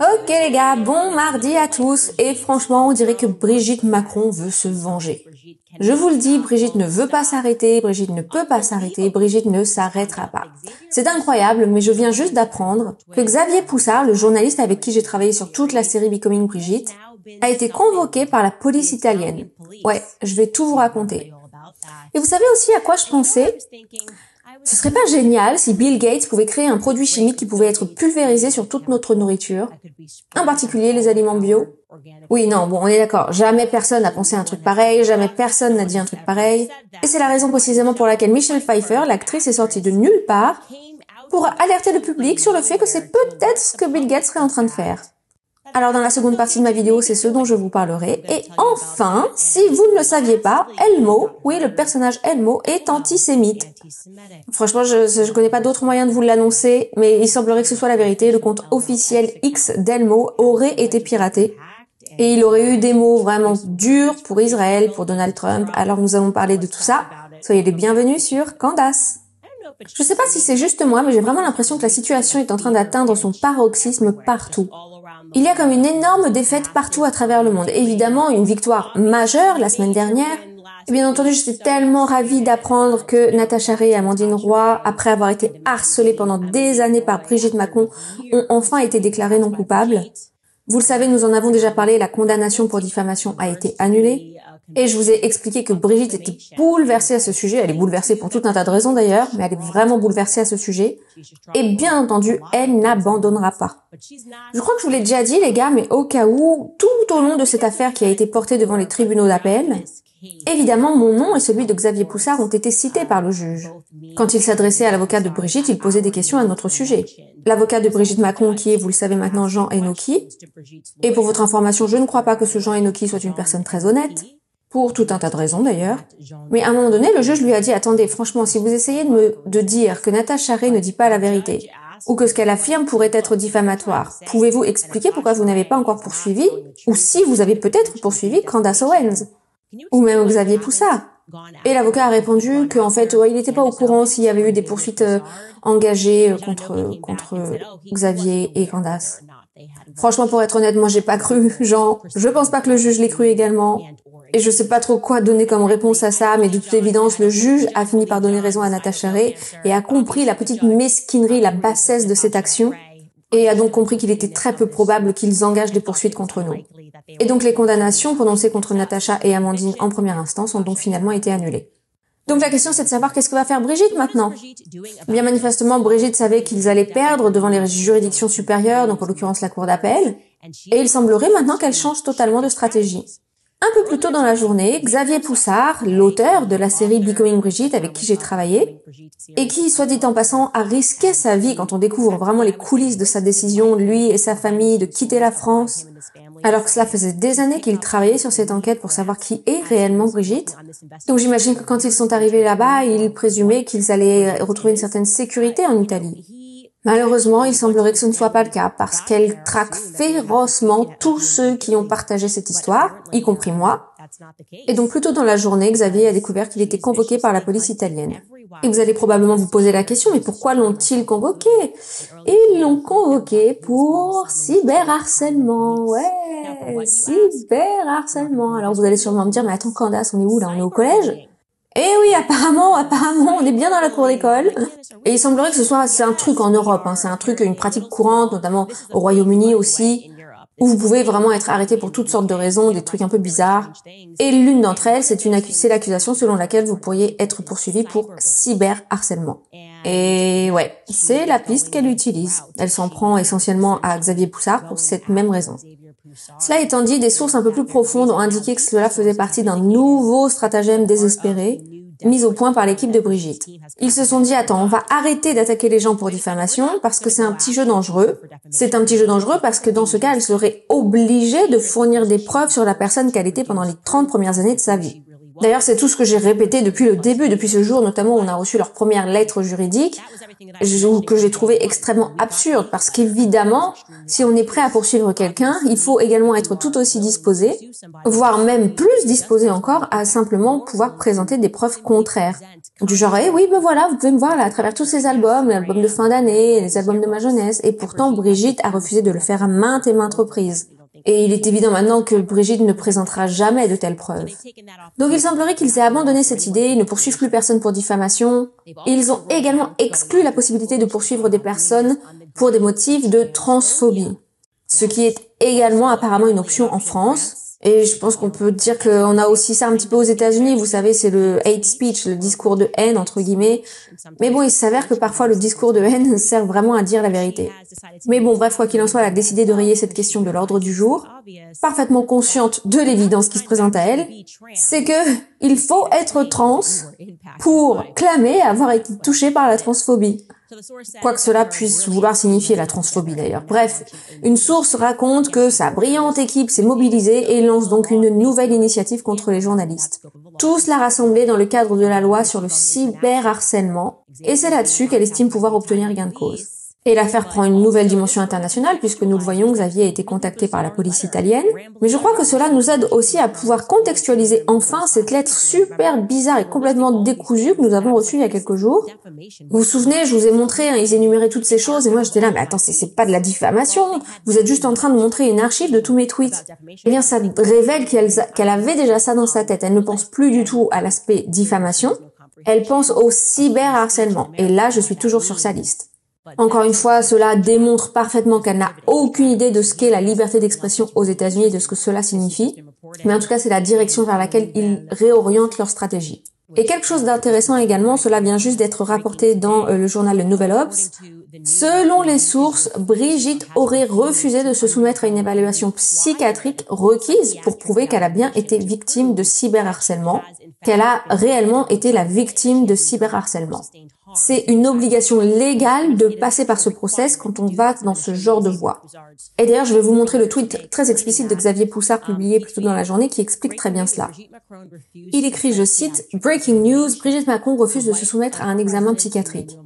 Ok les gars, bon mardi à tous, et franchement on dirait que Brigitte Macron veut se venger. Je vous le dis, Brigitte ne veut pas s'arrêter, Brigitte ne peut pas s'arrêter, Brigitte ne s'arrêtera pas. C'est incroyable, mais je viens juste d'apprendre que Xavier Poussard, le journaliste avec qui j'ai travaillé sur toute la série Becoming Brigitte, a été convoqué par la police italienne. Ouais, je vais tout vous raconter. Et vous savez aussi à quoi je pensais ? Ce serait pas génial si Bill Gates pouvait créer un produit chimique qui pouvait être pulvérisé sur toute notre nourriture, en particulier les aliments bio? Oui, non, bon, on est d'accord, jamais personne n'a pensé à un truc pareil, jamais personne n'a dit un truc pareil. Et c'est la raison précisément pour laquelle Michelle Pfeiffer, l'actrice, est sortie de nulle part pour alerter le public sur le fait que c'est peut-être ce que Bill Gates serait en train de faire. Alors dans la seconde partie de ma vidéo, c'est ce dont je vous parlerai. Et enfin, si vous ne le saviez pas, Elmo, oui, le personnage Elmo, est antisémite. Franchement, je connais pas d'autre moyen de vous l'annoncer, mais il semblerait que ce soit la vérité. Le compte officiel X d'Elmo aurait été piraté. Et il aurait eu des mots vraiment durs pour Israël, pour Donald Trump. Alors nous allons parler de tout ça. Soyez les bienvenus sur Candace. Je sais pas si c'est juste moi, mais j'ai vraiment l'impression que la situation est en train d'atteindre son paroxysme partout. Il y a comme une énorme défaite partout à travers le monde. Évidemment, une victoire majeure la semaine dernière. Et bien entendu, j'étais tellement ravie d'apprendre que Natacha Ray et Amandine Roy, après avoir été harcelées pendant des années par Brigitte Macron, ont enfin été déclarées non coupables. Vous le savez, nous en avons déjà parlé, la condamnation pour diffamation a été annulée. Et je vous ai expliqué que Brigitte était bouleversée à ce sujet. Elle est bouleversée pour tout un tas de raisons d'ailleurs, mais elle est vraiment bouleversée à ce sujet. Et bien entendu, elle n'abandonnera pas. Je crois que je vous l'ai déjà dit les gars, mais au cas où, tout au long de cette affaire qui a été portée devant les tribunaux d'appel, évidemment mon nom et celui de Xavier Poussard ont été cités par le juge. Quand il s'adressait à l'avocat de Brigitte, il posait des questions à notre sujet. L'avocat de Brigitte Macron qui est, vous le savez maintenant, Jean Enoki. Et pour votre information, je ne crois pas que ce Jean Enoki soit une personne très honnête. Pour tout un tas de raisons d'ailleurs. Mais à un moment donné, le juge lui a dit « Attendez, franchement, si vous essayez de dire que Natacha Ray ne dit pas la vérité, ou que ce qu'elle affirme pourrait être diffamatoire, pouvez-vous expliquer pourquoi vous n'avez pas encore poursuivi, ou si vous avez peut-être poursuivi Candace Owens, ou même Xavier Poussard ?» Et l'avocat a répondu qu'en fait, il n'était pas au courant s'il y avait eu des poursuites engagées contre Xavier et Candace. Franchement, pour être honnête, moi j'ai pas cru Jean. Je pense pas que le juge l'ait cru également. Et je sais pas trop quoi donner comme réponse à ça, mais de toute évidence, le juge a fini par donner raison à Natacha Ray et a compris la petite mesquinerie, la bassesse de cette action, et a donc compris qu'il était très peu probable qu'ils engagent des poursuites contre nous. Et donc les condamnations prononcées contre Natacha et Amandine en première instance ont donc finalement été annulées. Donc la question c'est de savoir qu'est-ce que va faire Brigitte maintenant. Bien manifestement, Brigitte savait qu'ils allaient perdre devant les juridictions supérieures, donc en l'occurrence la cour d'appel, et il semblerait maintenant qu'elle change totalement de stratégie. Un peu plus tôt dans la journée, Xavier Poussard, l'auteur de la série Becoming Brigitte avec qui j'ai travaillé, et qui, soit dit en passant, a risqué sa vie quand on découvre vraiment les coulisses de sa décision, lui et sa famille, de quitter la France, alors que cela faisait des années qu'il travaillait sur cette enquête pour savoir qui est réellement Brigitte. Donc j'imagine que quand ils sont arrivés là-bas, ils présumaient qu'ils allaient retrouver une certaine sécurité en Italie. Malheureusement, il semblerait que ce ne soit pas le cas, parce qu'elle traque férocement tous ceux qui ont partagé cette histoire, y compris moi. Et donc plus tôt dans la journée, Xavier a découvert qu'il était convoqué par la police italienne. Et vous allez probablement vous poser la question, mais pourquoi l'ont-ils convoqué? Ils l'ont convoqué pour cyberharcèlement, ouais, cyberharcèlement. Alors vous allez sûrement me dire, mais attends Candace, on est où là? On est au collège? Eh oui, apparemment, on est bien dans la cour d'école. Et il semblerait que c'est un truc en Europe, hein, c'est un truc, une pratique courante, notamment au Royaume-Uni aussi, où vous pouvez vraiment être arrêté pour toutes sortes de raisons, des trucs un peu bizarres. Et l'une d'entre elles, c'est l'accusation selon laquelle vous pourriez être poursuivi pour cyberharcèlement. Et ouais, c'est la piste qu'elle utilise. Elle s'en prend essentiellement à Xavier Poussard pour cette même raison. Cela étant dit, des sources un peu plus profondes ont indiqué que cela faisait partie d'un nouveau stratagème désespéré, mis au point par l'équipe de Brigitte. Ils se sont dit, attends, on va arrêter d'attaquer les gens pour diffamation parce que c'est un petit jeu dangereux. C'est un petit jeu dangereux parce que dans ce cas, elle serait obligée de fournir des preuves sur la personne qu'elle était pendant les 30 premières années de sa vie. D'ailleurs, c'est tout ce que j'ai répété depuis le début, depuis ce jour, notamment où on a reçu leur première lettre juridique, que j'ai trouvé extrêmement absurde, parce qu'évidemment, si on est prêt à poursuivre quelqu'un, il faut également être tout aussi disposé, voire même plus disposé encore, à simplement pouvoir présenter des preuves contraires. Du genre, oui, ben voilà, vous pouvez me voir là, à travers tous ces albums, l'album de fin d'année, les albums de ma jeunesse, et pourtant Brigitte a refusé de le faire à maintes et maintes reprises. Et il est évident maintenant que Brigitte ne présentera jamais de telles preuves. Donc il semblerait qu'ils aient abandonné cette idée, ils ne poursuivent plus personne pour diffamation, et ils ont également exclu la possibilité de poursuivre des personnes pour des motifs de transphobie, ce qui est également apparemment une option en France. Et je pense qu'on peut dire qu'on a aussi ça un petit peu aux États-Unis. Vous savez, c'est le hate speech, le discours de haine, entre guillemets. Mais bon, il s'avère que parfois le discours de haine sert vraiment à dire la vérité. Mais bon, bref, quoi qu'il en soit, elle a décidé de rayer cette question de l'ordre du jour. Parfaitement consciente de l'évidence qui se présente à elle, c'est que il faut être trans pour clamer avoir été touché par la transphobie. Quoi que cela puisse vouloir signifier la transphobie d'ailleurs. Bref, une source raconte que sa brillante équipe s'est mobilisée et lance donc une nouvelle initiative contre les journalistes. Tous l'a rassemblée dans le cadre de la loi sur le cyberharcèlement, et c'est là-dessus qu'elle estime pouvoir obtenir gain de cause. Et l'affaire prend une nouvelle dimension internationale puisque nous le voyons, Xavier a été contacté par la police italienne. Mais je crois que cela nous aide aussi à pouvoir contextualiser enfin cette lettre super bizarre et complètement décousue que nous avons reçue il y a quelques jours. Vous vous souvenez, je vous ai montré, ils énuméraient toutes ces choses et moi j'étais là, mais attends, c'est pas de la diffamation. Vous êtes juste en train de montrer une archive de tous mes tweets. Eh bien, ça révèle qu'elle avait déjà ça dans sa tête. Elle ne pense plus du tout à l'aspect diffamation. Elle pense au cyberharcèlement. Et là, je suis toujours sur sa liste. Encore une fois, cela démontre parfaitement qu'elle n'a aucune idée de ce qu'est la liberté d'expression aux États-Unis et de ce que cela signifie. Mais en tout cas, c'est la direction vers laquelle ils réorientent leur stratégie. Et quelque chose d'intéressant également, cela vient juste d'être rapporté dans le journal Le Nouvel Obs. Selon les sources, Brigitte aurait refusé de se soumettre à une évaluation psychiatrique requise pour prouver qu'elle a bien été victime de cyberharcèlement, qu'elle a réellement été la victime de cyberharcèlement. C'est une obligation légale de passer par ce process quand on va dans ce genre de voie. Et d'ailleurs, je vais vous montrer le tweet très explicite de Xavier Poussard publié plus tôt dans la journée qui explique très bien cela. Il écrit, je cite, « Breaking news, Brigitte Macron refuse de se soumettre à un examen psychiatrique.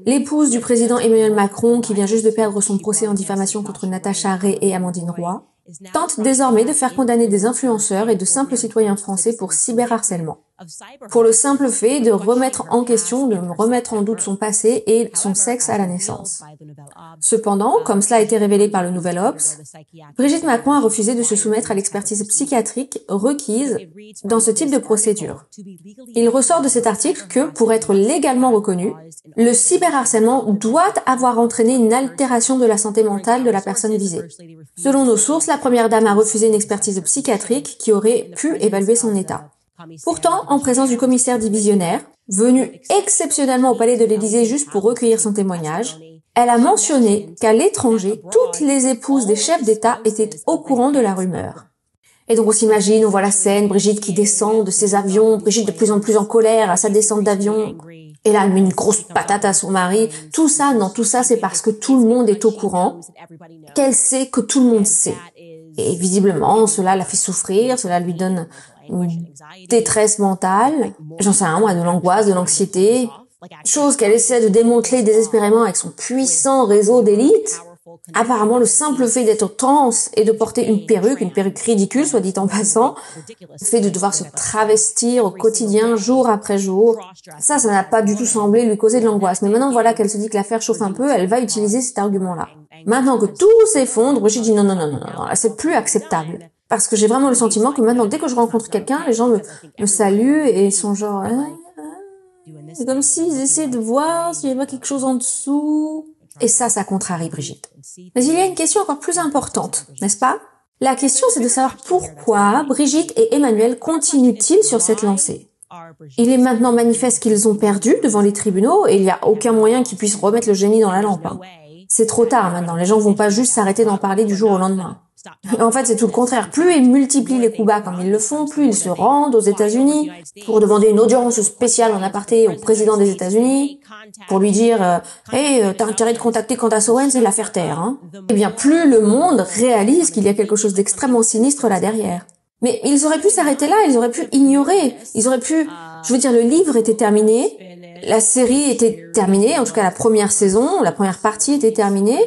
L'épouse du président Emmanuel Macron, qui vient juste de perdre son procès en diffamation contre Natacha Ray et Amandine Roy, tente désormais de faire condamner des influenceurs et de simples citoyens français pour cyberharcèlement. Pour le simple fait de remettre en question, de remettre en doute son passé et son sexe à la naissance. Cependant, comme cela a été révélé par le Nouvel Obs, Brigitte Macron a refusé de se soumettre à l'expertise psychiatrique requise dans ce type de procédure. Il ressort de cet article que, pour être légalement reconnu, le cyberharcèlement doit avoir entraîné une altération de la santé mentale de la personne visée. Selon nos sources, la première dame a refusé une expertise psychiatrique qui aurait pu évaluer son état. Pourtant, en présence du commissaire divisionnaire, venu exceptionnellement au palais de l'Élysée juste pour recueillir son témoignage, elle a mentionné qu'à l'étranger, toutes les épouses des chefs d'État étaient au courant de la rumeur. Et donc on s'imagine, on voit la scène, Brigitte qui descend de ses avions, Brigitte de plus en plus en colère à sa descente d'avion, et là elle met une grosse patate à son mari. Tout ça, non, tout ça c'est parce que tout le monde est au courant, qu'elle sait que tout le monde sait. Et visiblement, cela la fait souffrir, cela lui donne une détresse mentale, j'en sais rien moi, de l'angoisse, de l'anxiété, chose qu'elle essaie de démanteler désespérément avec son puissant réseau d'élite. Apparemment, le simple fait d'être trans et de porter une perruque ridicule, soit dit en passant, le fait de devoir se travestir au quotidien, jour après jour, ça n'a pas du tout semblé lui causer de l'angoisse. Mais maintenant, voilà qu'elle se dit que l'affaire chauffe un peu, elle va utiliser cet argument-là. Maintenant que tout s'effondre, Brigitte dit non, c'est plus acceptable. Parce que j'ai vraiment le sentiment que maintenant, dès que je rencontre quelqu'un, les gens me saluent et sont genre... C'est comme s'ils essaient de voir s'il y avait quelque chose en dessous. Et ça contrarie Brigitte. Mais il y a une question encore plus importante, n'est-ce pas? La question, c'est de savoir pourquoi Brigitte et Emmanuel continuent-ils sur cette lancée. Il est maintenant manifeste qu'ils ont perdu devant les tribunaux et il n'y a aucun moyen qu'ils puissent remettre le génie dans la lampe. C'est trop tard maintenant, les gens vont pas juste s'arrêter d'en parler du jour au lendemain. En fait, c'est tout le contraire. Plus ils multiplient les coups bas comme ils le font, plus ils se rendent aux États-Unis pour demander une audience spéciale en aparté au président des États-Unis, pour lui dire hey, t'as intérêt de contacter Candace Owens et de la faire taire. Eh bien, plus le monde réalise qu'il y a quelque chose d'extrêmement sinistre là derrière. Mais ils auraient pu s'arrêter là, ils auraient pu ignorer, ils auraient pu... Je veux dire, le livre était terminé, la série était terminée, en tout cas la première saison, la première partie était terminée,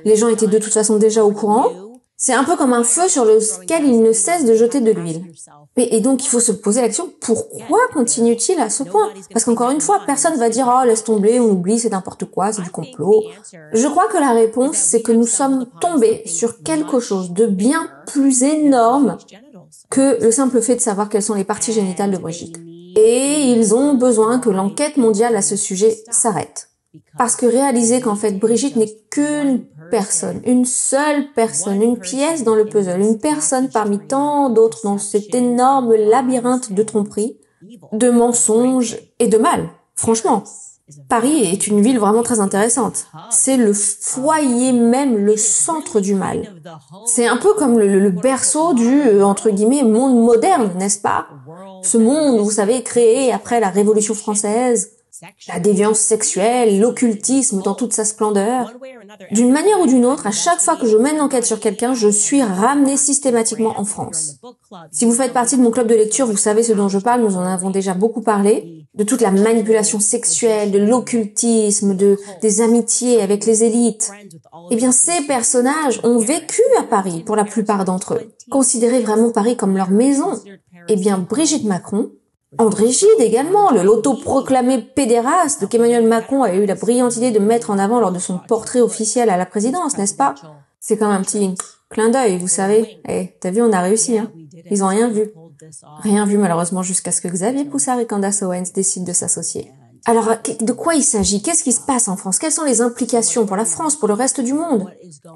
les gens étaient de toute façon déjà au courant. C'est un peu comme un feu sur lequel il ne cesse de jeter de l'huile. Et donc il faut se poser la question, pourquoi continue-t-il à ce point? Parce qu'encore une fois, personne va dire « Oh, laisse tomber, on oublie, c'est n'importe quoi, c'est du complot ». Je crois que la réponse, c'est que nous sommes tombés sur quelque chose de bien plus énorme que le simple fait de savoir quelles sont les parties génitales de Brigitte. Et ils ont besoin que l'enquête mondiale à ce sujet s'arrête. Parce que réaliser qu'en fait Brigitte n'est qu'une personne, une seule personne, une pièce dans le puzzle, une personne parmi tant d'autres dans cet énorme labyrinthe de tromperies, de mensonges et de mal. Franchement, Paris est une ville vraiment très intéressante. C'est le foyer même, le centre du mal. C'est un peu comme le berceau du, entre guillemets, monde moderne, n'est-ce pas? Ce monde, vous savez, créé après la Révolution française, la déviance sexuelle, l'occultisme dans toute sa splendeur. D'une manière ou d'une autre, à chaque fois que je mène l'enquête sur quelqu'un, je suis ramenée systématiquement en France. Si vous faites partie de mon club de lecture, vous savez ce dont je parle, nous en avons déjà beaucoup parlé, de toute la manipulation sexuelle, de l'occultisme, des amitiés avec les élites. Eh bien, ces personnages ont vécu à Paris, pour la plupart d'entre eux, considéraient vraiment Paris comme leur maison. Eh bien, Brigitte Macron, André Gide également, l'autoproclamé pédéraste qu'Emmanuel Macron a eu la brillante idée de mettre en avant lors de son portrait officiel à la présidence, n'est-ce pas? C'est comme un petit clin d'œil, vous savez. Eh, t'as vu, on a réussi, hein. Ils ont rien vu. Rien vu malheureusement jusqu'à ce que Xavier Poussard et Candace Owens décident de s'associer. Alors, de quoi il s'agit? Qu'est-ce qui se passe en France? Quelles sont les implications pour la France, pour le reste du monde?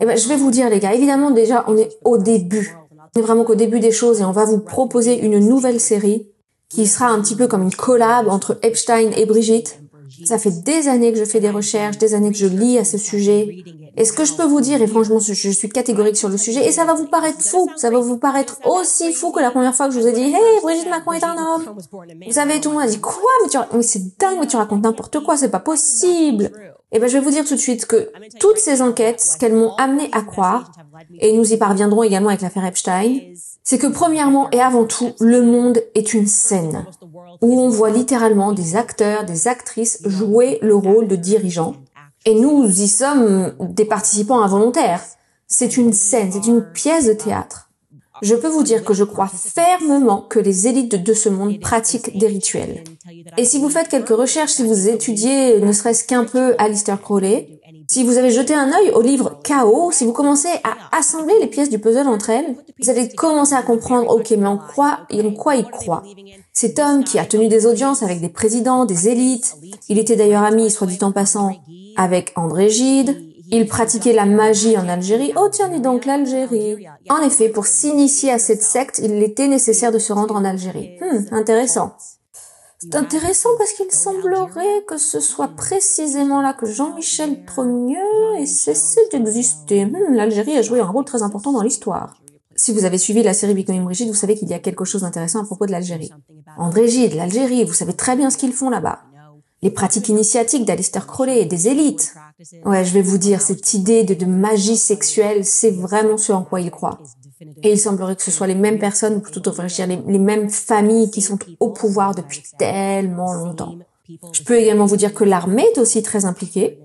Eh ben, je vais vous dire, les gars, évidemment, déjà, on est au début. On est vraiment qu'au début des choses et on va vous proposer une nouvelle série qui sera un petit peu comme une collab entre Epstein et Brigitte. Ça fait des années que je fais des recherches, des années que je lis à ce sujet. Et ce que je peux vous dire, et franchement, je suis catégorique sur le sujet, et ça va vous paraître fou, ça va vous paraître aussi fou que la première fois que je vous ai dit « Hey, Brigitte Macron est un homme !» Vous savez, tout le monde a dit « Quoi? Mais c'est dingue, mais tu racontes n'importe quoi, c'est pas possible !» Eh ben, je vais vous dire tout de suite que toutes ces enquêtes, ce qu'elles m'ont amené à croire, et nous y parviendrons également avec l'affaire Epstein, c'est que premièrement et avant tout, le monde est une scène où on voit littéralement des acteurs, des actrices jouer le rôle de dirigeants. Et nous y sommes des participants involontaires. C'est une scène, c'est une pièce de théâtre. Je peux vous dire que je crois fermement que les élites de ce monde pratiquent des rituels. Et si vous faites quelques recherches, si vous étudiez ne serait-ce qu'un peu Aleister Crowley, si vous avez jeté un œil au livre Chaos, si vous commencez à assembler les pièces du puzzle entre elles, vous allez commencer à comprendre, ok, mais en quoi il croit. Cet homme qui a tenu des audiences avec des présidents, des élites, il était d'ailleurs ami, soit dit en passant, avec André Gide, il pratiquait la magie en Algérie. Oh tiens, dis donc, l'Algérie. En effet, pour s'initier à cette secte, il était nécessaire de se rendre en Algérie. Intéressant. C'est intéressant parce qu'il semblerait que ce soit précisément là que Jean-Michel Trogneux ait cessé d'exister. L'Algérie a joué un rôle très important dans l'histoire. Si vous avez suivi la série Becoming Brigitte, vous savez qu'il y a quelque chose d'intéressant à propos de l'Algérie. André Gide, l'Algérie, vous savez très bien ce qu'ils font là-bas. Les pratiques initiatiques d'Aleister Crowley et des élites. Ouais, je vais vous dire, cette idée de magie sexuelle, c'est vraiment ce en quoi ils croient. Et il semblerait que ce soit les mêmes personnes, ou plutôt devrais dire les mêmes familles qui sont au pouvoir depuis tellement longtemps. Je peux également vous dire que l'armée est aussi très impliquée.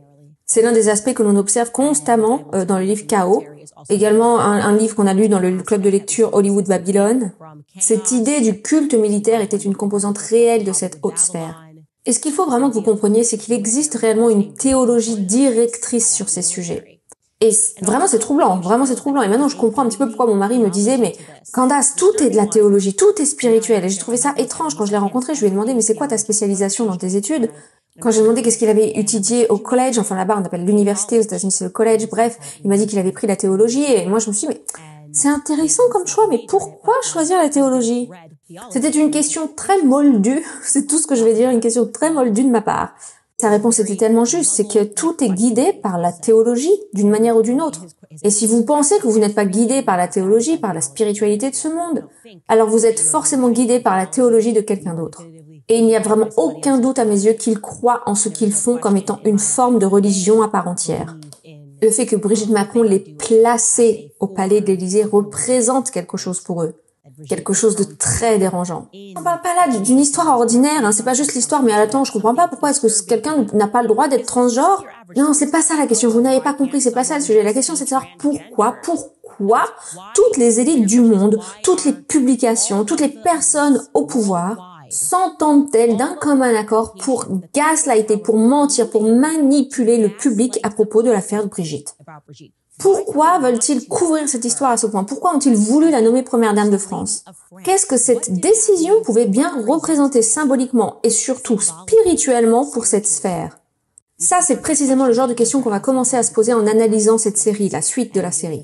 C'est l'un des aspects que l'on observe constamment dans le livre Chaos. Également un livre qu'on a lu dans le club de lecture Hollywood Babylone. Cette idée du culte militaire était une composante réelle de cette haute sphère. Et ce qu'il faut vraiment que vous compreniez, c'est qu'il existe réellement une théologie directrice sur ces sujets. Et vraiment c'est troublant. Et maintenant je comprends un petit peu pourquoi mon mari me disait, mais Candace, tout est de la théologie, tout est spirituel. Et j'ai trouvé ça étrange quand je l'ai rencontré. Je lui ai demandé, mais c'est quoi ta spécialisation dans tes études? Quand j'ai demandé qu'est-ce qu'il avait étudié au collège, enfin là-bas on appelle l'université, aux États-Unis c'est le collège, bref, il m'a dit qu'il avait pris la théologie. Et moi je me suis dit, mais c'est intéressant comme choix, mais pourquoi choisir la théologie? C'était une question très moldue, c'est tout ce que je vais dire, une question très moldue de ma part. Sa réponse était tellement juste, c'est que tout est guidé par la théologie, d'une manière ou d'une autre. Et si vous pensez que vous n'êtes pas guidé par la théologie, par la spiritualité de ce monde, alors vous êtes forcément guidé par la théologie de quelqu'un d'autre. Et il n'y a vraiment aucun doute à mes yeux qu'ils croient en ce qu'ils font comme étant une forme de religion à part entière. Le fait que Brigitte Macron l'ait placé au palais de l'Élysée représente quelque chose pour eux. quelque chose de très dérangeant. On parle pas là d'une histoire ordinaire, hein, c'est pas juste l'histoire, mais attends, je comprends pas pourquoi est-ce que quelqu'un n'a pas le droit d'être transgenre? Non, c'est pas ça la question, vous n'avez pas compris, c'est pas ça le sujet. La question c'est de savoir pourquoi toutes les élites du monde, toutes les publications, toutes les personnes au pouvoir s'entendent-elles d'un commun accord pour gaslighter, pour mentir, pour manipuler le public à propos de l'affaire de Brigitte? Pourquoi veulent-ils couvrir cette histoire à ce point? Pourquoi ont-ils voulu la nommer première dame de France? Qu'est-ce que cette décision pouvait bien représenter symboliquement et surtout spirituellement pour cette sphère? Ça, c'est précisément le genre de questions qu'on va commencer à se poser en analysant cette série, la suite de la série.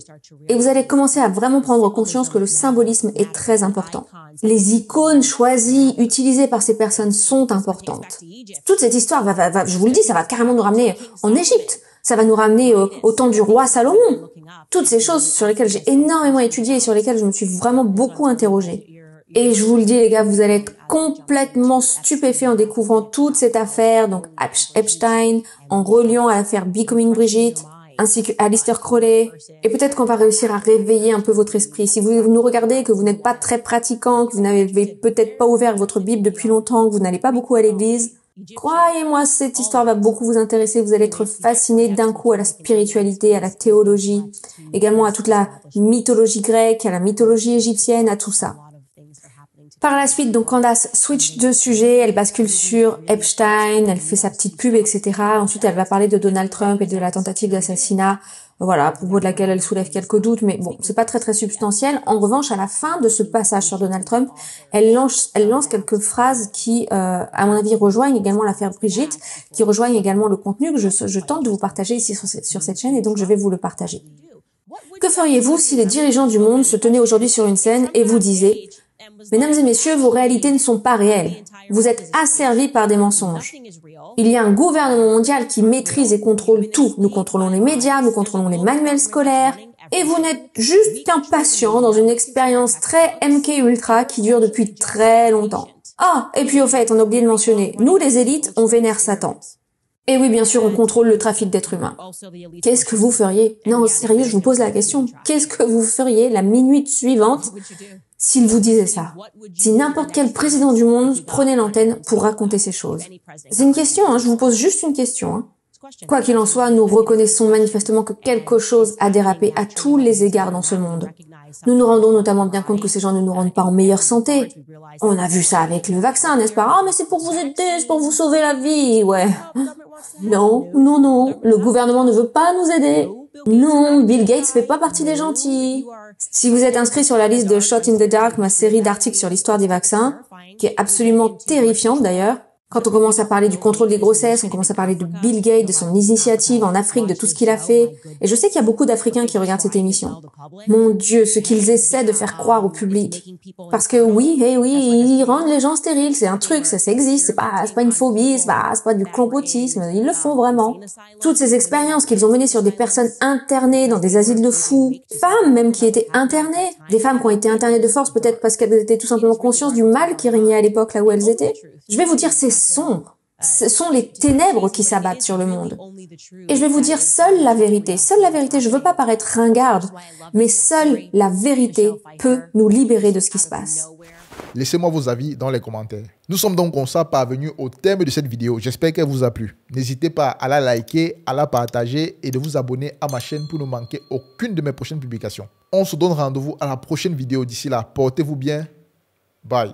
Et vous allez commencer à vraiment prendre conscience que le symbolisme est très important. Les icônes choisies, utilisées par ces personnes sont importantes. Toute cette histoire je vous le dis, ça va carrément nous ramener en Égypte. Ça va nous ramener au temps du roi Salomon. Toutes ces choses sur lesquelles j'ai énormément étudié et sur lesquelles je me suis vraiment beaucoup interrogée. Et je vous le dis les gars, vous allez être complètement stupéfaits en découvrant toute cette affaire, donc Epstein, en reliant à l'affaire Becoming Brigitte, ainsi que Aleister Crowley. Et peut-être qu'on va réussir à réveiller un peu votre esprit. Si vous nous regardez et que vous n'êtes pas très pratiquant, que vous n'avez peut-être pas ouvert votre Bible depuis longtemps, que vous n'allez pas beaucoup à l'église, croyez-moi, cette histoire va beaucoup vous intéresser. Vous allez être fasciné d'un coup à la spiritualité, à la théologie, également à toute la mythologie grecque, à la mythologie égyptienne, à tout ça. Par la suite, donc Candace switch de sujet, elle bascule sur Epstein, elle fait sa petite pub, etc. Ensuite, elle va parler de Donald Trump et de la tentative d'assassinat, voilà, à propos de laquelle elle soulève quelques doutes, mais bon, c'est pas très substantiel. En revanche, à la fin de ce passage sur Donald Trump, elle lance quelques phrases qui, à mon avis, rejoignent également l'affaire Brigitte, qui rejoignent également le contenu que je tente de vous partager ici sur cette chaîne, et donc je vais vous le partager. Que feriez-vous si les dirigeants du monde se tenaient aujourd'hui sur une scène et vous disaient: mesdames et messieurs, vos réalités ne sont pas réelles. Vous êtes asservis par des mensonges. Il y a un gouvernement mondial qui maîtrise et contrôle tout. Nous contrôlons les médias, nous contrôlons les manuels scolaires. Et vous n'êtes juste qu'un patient dans une expérience très MK Ultra qui dure depuis très longtemps. Ah, et puis au fait, on a oublié de mentionner, nous les élites, on vénère Satan. Et oui, bien sûr, on contrôle le trafic d'êtres humains. Qu'est-ce que vous feriez? Non, sérieux, je vous pose la question. Qu'est-ce que vous feriez la minute suivante s'il vous disait ça? Si n'importe quel président du monde prenait l'antenne pour raconter ces choses. C'est une question, hein, je vous pose juste une question. Hein. Quoi qu'il en soit, nous reconnaissons manifestement que quelque chose a dérapé à tous les égards dans ce monde. Nous nous rendons notamment bien compte que ces gens ne nous rendent pas en meilleure santé. On a vu ça avec le vaccin, n'est-ce pas? Ah, mais c'est pour vous aider, c'est pour vous sauver la vie, ouais. Non, le gouvernement ne veut pas nous aider. Non, Bill Gates fait pas partie des gentils. Si vous êtes inscrit sur la liste de Shot in the Dark, ma série d'articles sur l'histoire des vaccins, qui est absolument terrifiante d'ailleurs, quand on commence à parler du contrôle des grossesses, on commence à parler de Bill Gates, de son initiative en Afrique, de tout ce qu'il a fait. Et je sais qu'il y a beaucoup d'Africains qui regardent cette émission. Mon Dieu, ce qu'ils essaient de faire croire au public. Parce que oui, ils rendent les gens stériles, c'est un truc, ça existe, c'est pas une phobie, c'est pas du complotisme, ils le font vraiment. Toutes ces expériences qu'ils ont menées sur des personnes internées dans des asiles de fous, femmes même qui étaient internées, des femmes qui ont été internées de force peut-être parce qu'elles étaient tout simplement conscientes du mal qui régnait à l'époque là où elles étaient. Je vais vous dire, c'est sombre. Ce sont les ténèbres qui s'abattent sur le monde. Et je vais vous dire, seule la vérité, je veux pas paraître ringarde, mais seule la vérité peut nous libérer de ce qui se passe. Laissez-moi vos avis dans les commentaires. Nous sommes donc comme ça parvenus au terme de cette vidéo. J'espère qu'elle vous a plu. N'hésitez pas à la liker, à la partager et de vous abonner à ma chaîne pour ne manquer aucune de mes prochaines publications. On se donne rendez-vous à la prochaine vidéo. D'ici là, portez-vous bien. Bye.